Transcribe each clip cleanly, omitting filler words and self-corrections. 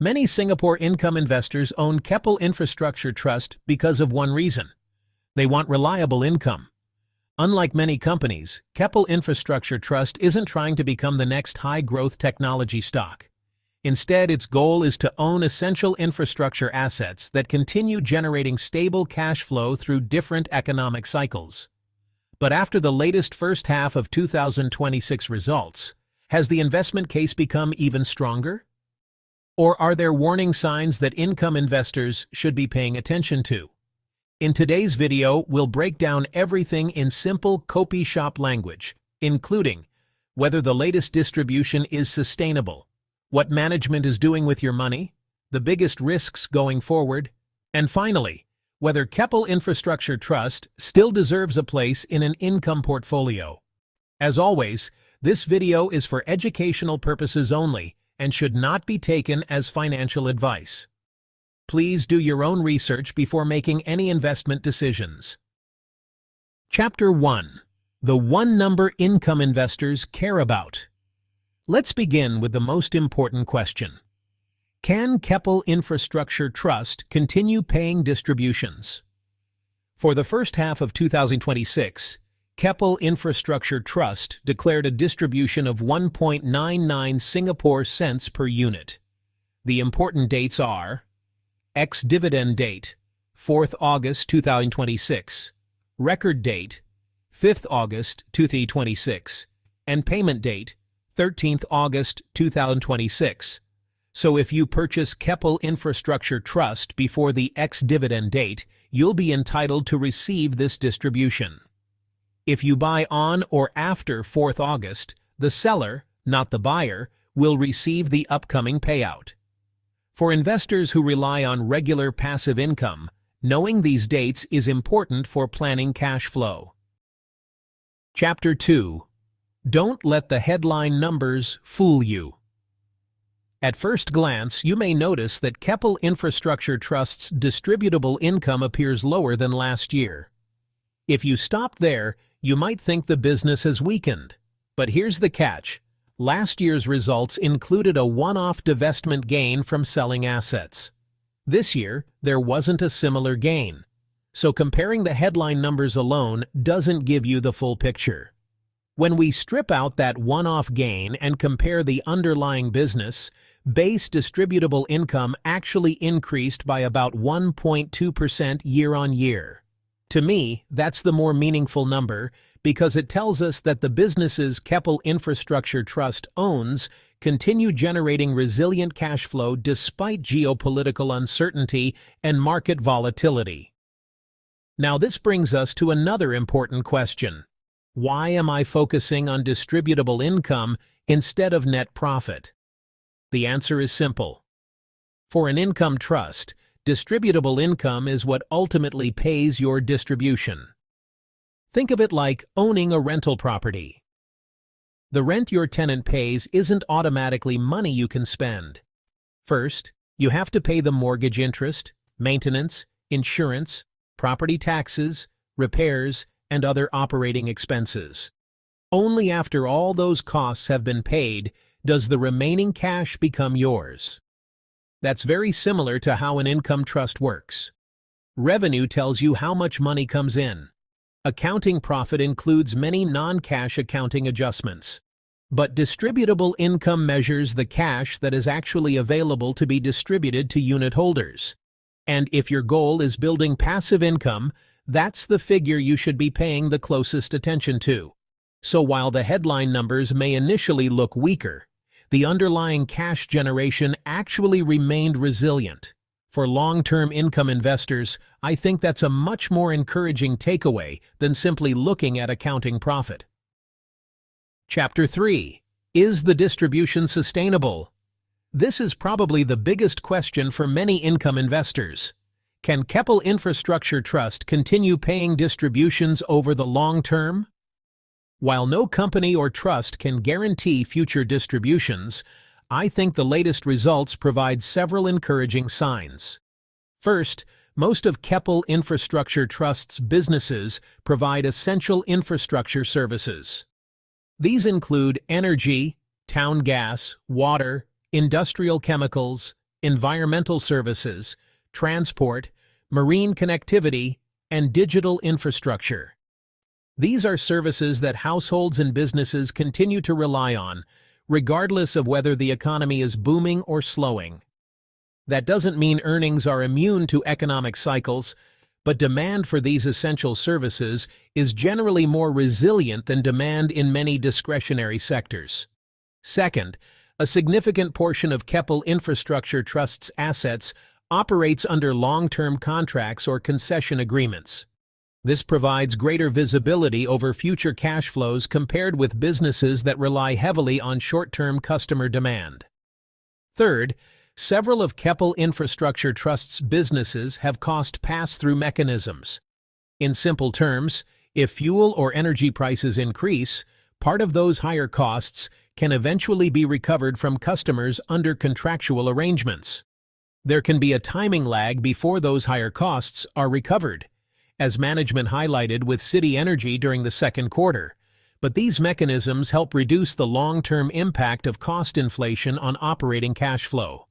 Many Singapore income investors own Keppel Infrastructure Trust because of one reason. They want reliable income. Unlike many companies, Keppel Infrastructure Trust isn't trying to become the next high-growth technology stock. Instead, its goal is to own essential infrastructure assets that continue generating stable cash flow through different economic cycles. But after the latest first half of 2026 results, has the investment case become even stronger? Or are there warning signs that income investors should be paying attention to? In today's video, we'll break down everything in simple copy shop language, including whether the latest distribution is sustainable, what management is doing with your money, the biggest risks going forward, and finally, whether Keppel Infrastructure Trust still deserves a place in an income portfolio. As always, this video is for educational purposes only and should not be taken as financial advice. Please do your own research before making any investment decisions. Chapter 1. The one number income investors care about. Let's begin with the most important question. Can Keppel Infrastructure Trust continue paying distributions? For the first half of 2026, Keppel Infrastructure Trust declared a distribution of 1.99 Singapore cents per unit. The important dates are ex-dividend date, 4th August 2026, record date, 5th August 2026, and payment date, 13th August 2026. So if you purchase Keppel Infrastructure Trust before the ex-dividend date, you'll be entitled to receive this distribution. If you buy on or after 4th August, the seller, not the buyer, will receive the upcoming payout. For investors who rely on regular passive income, knowing these dates is important for planning cash flow. Chapter 2. Don't let the headline numbers fool you. At first glance, you may notice that Keppel Infrastructure Trust's distributable income appears lower than last year. If you stop there, you might think the business has weakened. But here's the catch. Last year's results included a one-off divestment gain from selling assets. This year, there wasn't a similar gain. So comparing the headline numbers alone doesn't give you the full picture. When we strip out that one-off gain and compare the underlying business, base distributable income actually increased by about 1.2% year-on-year. To me, that's the more meaningful number because it tells us that the businesses Keppel Infrastructure Trust owns continue generating resilient cash flow despite geopolitical uncertainty and market volatility. Now this brings us to another important question. Why am I focusing on distributable income instead of net profit? The answer is simple. For an income trust, distributable income is what ultimately pays your distribution. Think of it like owning a rental property. The rent your tenant pays isn't automatically money you can spend. First, you have to pay the mortgage interest, maintenance, insurance, property taxes, repairs, and other operating expenses. Only after all those costs have been paid does the remaining cash become yours. That's very similar to how an income trust works. Revenue tells you how much money comes in. Accounting profit includes many non-cash accounting adjustments. But distributable income measures the cash that is actually available to be distributed to unit holders. And if your goal is building passive income, that's the figure you should be paying the closest attention to. So while the headline numbers may initially look weaker, the underlying cash generation actually remained resilient. For long-term income investors, I think that's a much more encouraging takeaway than simply looking at accounting profit. Chapter 3. Is the distribution sustainable? This is probably the biggest question for many income investors. Can Keppel Infrastructure Trust continue paying distributions over the long term? While no company or trust can guarantee future distributions, I think the latest results provide several encouraging signs. First, most of Keppel Infrastructure Trust's businesses provide essential infrastructure services. These include energy, town gas, water, industrial chemicals, environmental services, transport, marine connectivity, and digital infrastructure. These are services that households and businesses continue to rely on, regardless of whether the economy is booming or slowing. That doesn't mean earnings are immune to economic cycles, but demand for these essential services is generally more resilient than demand in many discretionary sectors. Second, a significant portion of Keppel Infrastructure Trust's assets operates under long-term contracts or concession agreements. This provides greater visibility over future cash flows compared with businesses that rely heavily on short-term customer demand. Third, several of Keppel Infrastructure Trust's businesses have cost pass-through mechanisms. In simple terms, if fuel or energy prices increase, part of those higher costs can eventually be recovered from customers under contractual arrangements. There can be a timing lag before those higher costs are recovered, as management highlighted with City Energy during the second quarter, but these mechanisms help reduce the long-term impact of cost inflation on operating cash flow.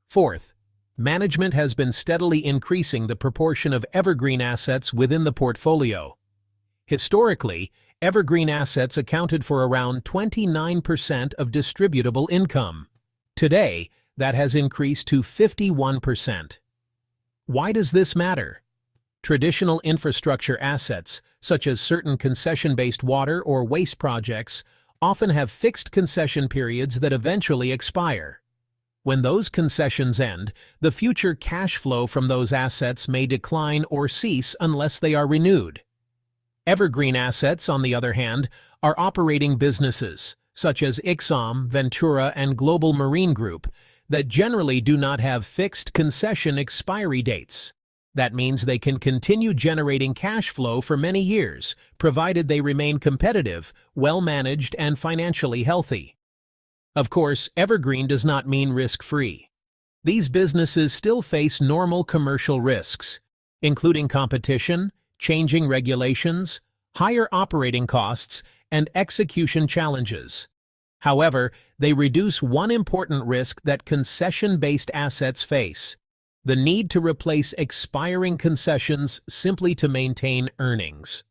Fourth, management has been steadily increasing the proportion of evergreen assets within the portfolio. Historically, evergreen assets accounted for around 29% of distributable income. Today, that has increased to 51%. Why does this matter? Traditional infrastructure assets, such as certain concession-based water or waste projects, often have fixed concession periods that eventually expire. When those concessions end, the future cash flow from those assets may decline or cease unless they are renewed. Evergreen assets, on the other hand, are operating businesses, such as Ixom, Ventura, and Global Marine Group, that generally do not have fixed concession expiry dates. That means they can continue generating cash flow for many years, provided they remain competitive, well-managed, and financially healthy. Of course, evergreen does not mean risk-free. These businesses still face normal commercial risks, including competition, changing regulations, higher operating costs, and execution challenges. However, they reduce one important risk that concession-based assets face: the need to replace expiring concessions simply to maintain earnings.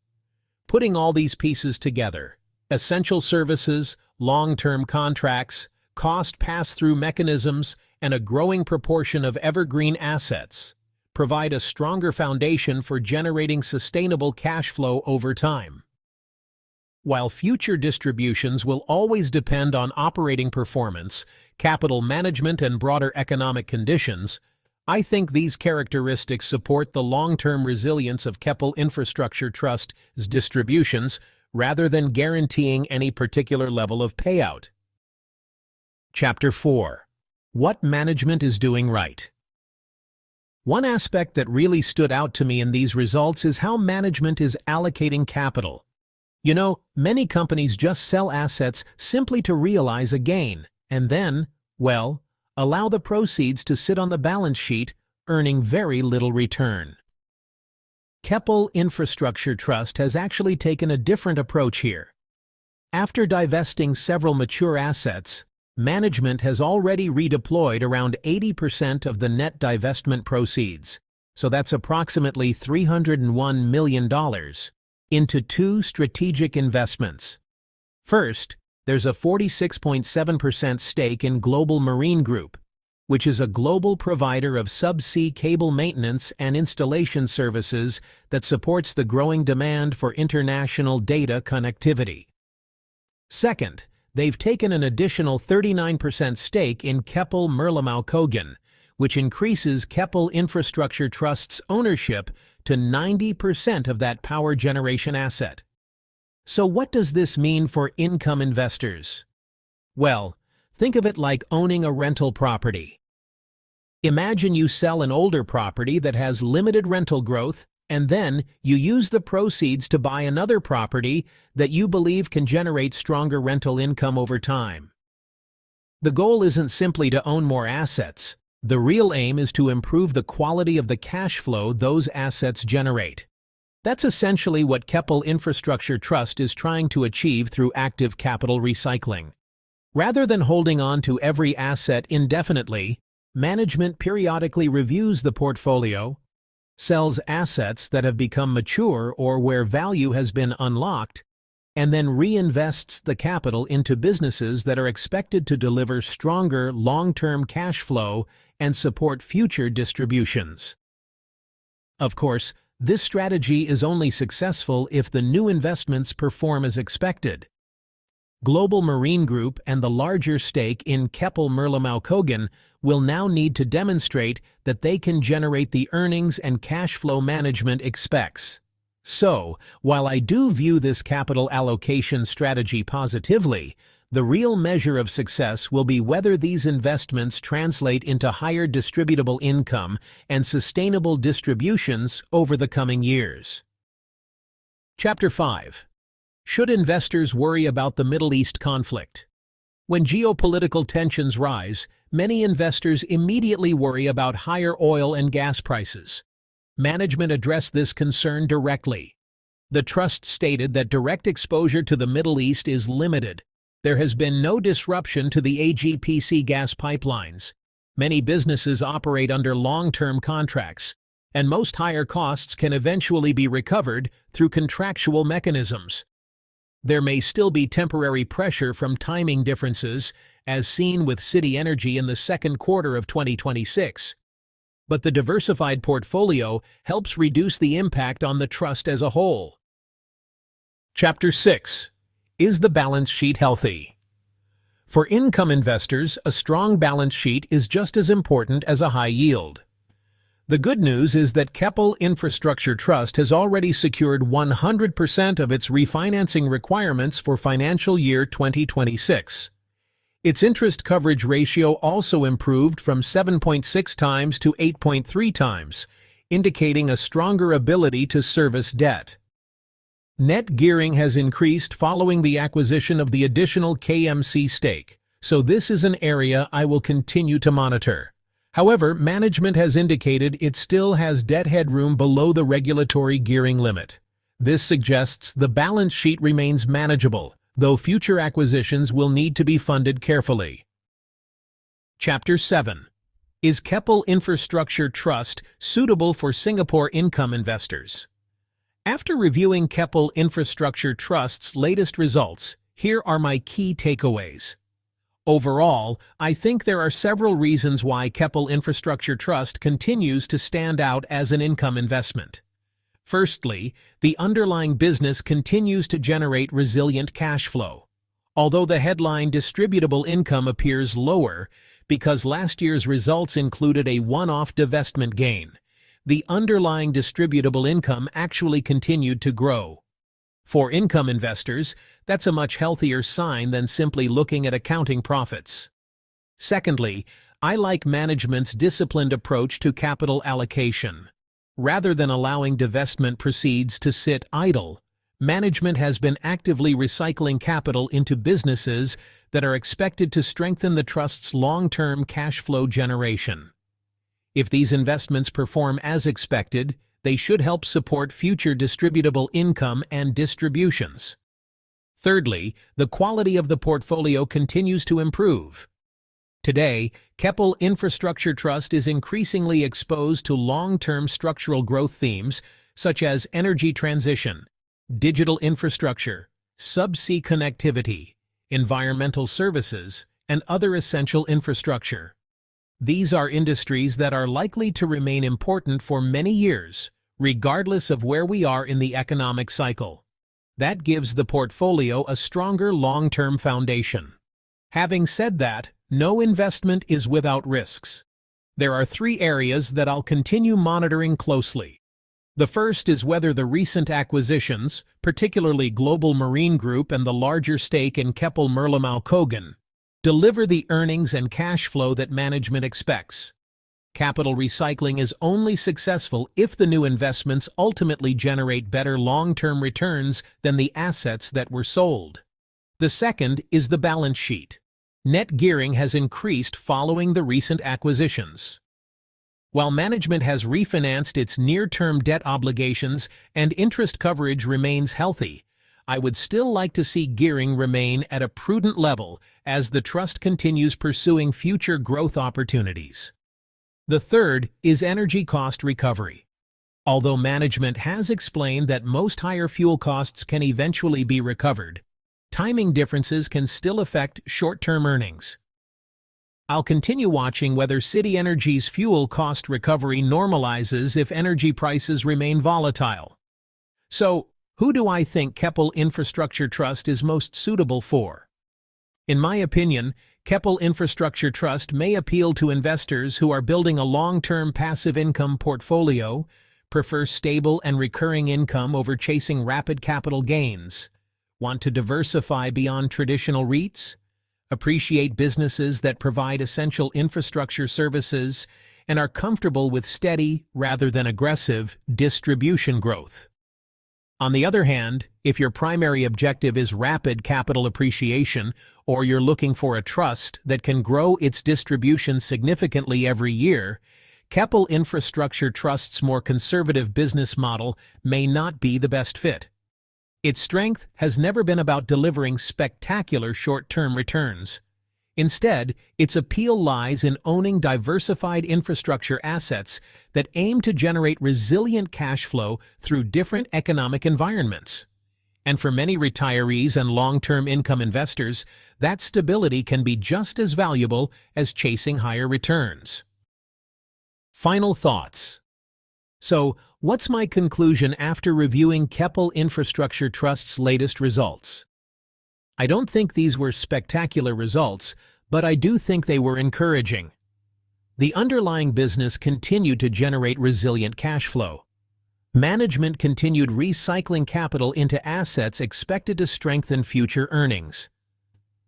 Putting all these pieces together, essential services, long-term contracts, cost pass-through mechanisms, and a growing proportion of evergreen assets, provide a stronger foundation for generating sustainable cash flow over time. While future distributions will always depend on operating performance, capital management, and broader economic conditions, I think these characteristics support the long-term resilience of Keppel Infrastructure Trust's distributions rather than guaranteeing any particular level of payout. Chapter 4. What management is doing right. One aspect that really stood out to me in these results is how management is allocating capital. You know, many companies just sell assets simply to realize a gain, and then, well, allow the proceeds to sit on the balance sheet, earning very little return. Keppel Infrastructure Trust has actually taken a different approach here. After divesting several mature assets, management has already redeployed around 80% of the net divestment proceeds, so that's approximately $301 million, into two strategic investments. First, there's a 46.7% stake in Global Marine Group, which is a global provider of subsea cable maintenance and installation services that supports the growing demand for international data connectivity. Second, they've taken an additional 39% stake in Keppel Merlimau Kogan, which increases Keppel Infrastructure Trust's ownership to 90% of that power generation asset. So what does this mean for income investors? Well, think of it like owning a rental property. Imagine you sell an older property that has limited rental growth, and then you use the proceeds to buy another property that you believe can generate stronger rental income over time. The goal isn't simply to own more assets. The real aim is to improve the quality of the cash flow those assets generate. That's essentially what Keppel Infrastructure Trust is trying to achieve through active capital recycling. Rather than holding on to every asset indefinitely, Management periodically reviews the portfolio, sells assets that have become mature or where value has been unlocked, and then reinvests the capital into businesses that are expected to deliver stronger long-term cash flow and support future distributions. Of course, this strategy is only successful if the new investments perform as expected. Global Marine Group and the larger stake in Keppel Infrastructure will now need to demonstrate that they can generate the earnings and cash flow management expects. So, while I do view this capital allocation strategy positively, the real measure of success will be whether these investments translate into higher distributable income and sustainable distributions over the coming years. Chapter 5. Should investors worry about the Middle East conflict? When geopolitical tensions rise, many investors immediately worry about higher oil and gas prices. Management addressed this concern directly. The trust stated that direct exposure to the Middle East is limited. There has been no disruption to the AGPC gas pipelines. Many businesses operate under long-term contracts, and most higher costs can eventually be recovered through contractual mechanisms. There may still be temporary pressure from timing differences, as seen with City Energy in the second quarter of 2026. But the diversified portfolio helps reduce the impact on the trust as a whole. Chapter 6. Is the balance sheet healthy? For income investors, a strong balance sheet is just as important as a high yield. The good news is that Keppel Infrastructure Trust has already secured 100% of its refinancing requirements for financial year 2026. Its interest coverage ratio also improved from 7.6 times to 8.3 times, indicating a stronger ability to service debt. Net gearing has increased following the acquisition of the additional KMC stake, so this is an area I will continue to monitor. However, management has indicated it still has debt headroom below the regulatory gearing limit. This suggests the balance sheet remains manageable, though future acquisitions will need to be funded carefully. Chapter 7. Is Keppel Infrastructure Trust suitable for Singapore income investors? After reviewing Keppel Infrastructure Trust's latest results, here are my key takeaways. Overall, I think there are several reasons why Keppel Infrastructure Trust continues to stand out as an income investment. Firstly, the underlying business continues to generate resilient cash flow. Although the headline distributable income appears lower because last year's results included a one-off divestment gain, the underlying distributable income actually continued to grow. For income investors, that's a much healthier sign than simply looking at accounting profits. Secondly, I like management's disciplined approach to capital allocation. Rather than allowing divestment proceeds to sit idle, management has been actively recycling capital into businesses that are expected to strengthen the trust's long-term cash flow generation. If these investments perform as expected, they should help support future distributable income and distributions. Thirdly, the quality of the portfolio continues to improve. Today, Keppel Infrastructure Trust is increasingly exposed to long-term structural growth themes such as energy transition, digital infrastructure, subsea connectivity, environmental services, and other essential infrastructure. These are industries that are likely to remain important for many years, regardless of where we are in the economic cycle. That gives the portfolio a stronger long-term foundation. Having said that, no investment is without risks. There are 3 areas that I'll continue monitoring closely. The first is whether the recent acquisitions, particularly Global Marine Group and the larger stake in Keppel Infrastructure, deliver the earnings and cash flow that management expects. Capital recycling is only successful if the new investments ultimately generate better long-term returns than the assets that were sold. The second is the balance sheet. Net gearing has increased following the recent acquisitions. While management has refinanced its near-term debt obligations and interest coverage remains healthy, I would still like to see gearing remain at a prudent level as the trust continues pursuing future growth opportunities. The third is energy cost recovery. Although management has explained that most higher fuel costs can eventually be recovered, timing differences can still affect short-term earnings. I'll continue watching whether City Energy's fuel cost recovery normalizes if energy prices remain volatile. So, who do I think Keppel Infrastructure Trust is most suitable for? In my opinion, Keppel Infrastructure Trust may appeal to investors who are building a long-term passive income portfolio, prefer stable and recurring income over chasing rapid capital gains, want to diversify beyond traditional REITs, appreciate businesses that provide essential infrastructure services, and are comfortable with steady, rather than aggressive, distribution growth. On the other hand, if your primary objective is rapid capital appreciation, or you're looking for a trust that can grow its distribution significantly every year, Keppel Infrastructure Trust's more conservative business model may not be the best fit. Its strength has never been about delivering spectacular short-term returns. Instead, its appeal lies in owning diversified infrastructure assets that aim to generate resilient cash flow through different economic environments. And for many retirees and long-term income investors, that stability can be just as valuable as chasing higher returns. Final thoughts. So, what's my conclusion after reviewing Keppel Infrastructure Trust's latest results? I don't think these were spectacular results, but I do think they were encouraging. The underlying business continued to generate resilient cash flow. Management continued recycling capital into assets expected to strengthen future earnings.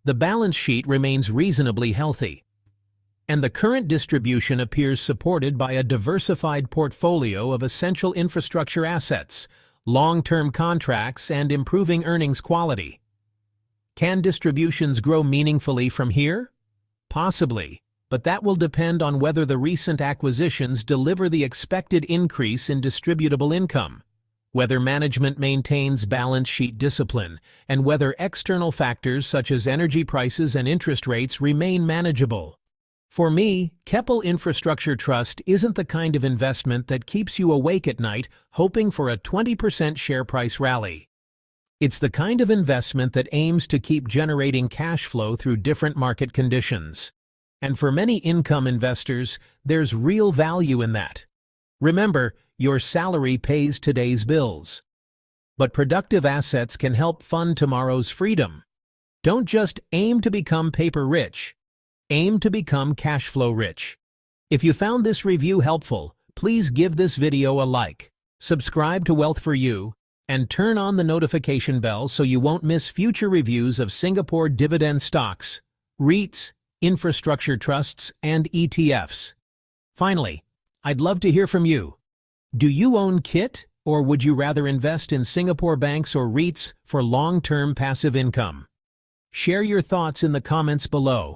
The balance sheet remains reasonably healthy, and the current distribution appears supported by a diversified portfolio of essential infrastructure assets, long-term contracts, and improving earnings quality. Can distributions grow meaningfully from here? Possibly, but that will depend on whether the recent acquisitions deliver the expected increase in distributable income, whether management maintains balance sheet discipline, and whether external factors such as energy prices and interest rates remain manageable. For me, Keppel Infrastructure Trust isn't the kind of investment that keeps you awake at night hoping for a 20% share price rally. It's the kind of investment that aims to keep generating cash flow through different market conditions. And for many income investors, there's real value in that. Remember, your salary pays today's bills. But productive assets can help fund tomorrow's freedom. Don't just aim to become paper rich. Aim to become cash flow rich. If you found this review helpful, please give this video a like, subscribe to Wealth for You, and turn on the notification bell so you won't miss future reviews of Singapore dividend stocks, REITs, infrastructure trusts, and ETFs. Finally, I'd love to hear from you. Do you own KIT, or would you rather invest in Singapore banks or REITs for long-term passive income? Share your thoughts in the comments below.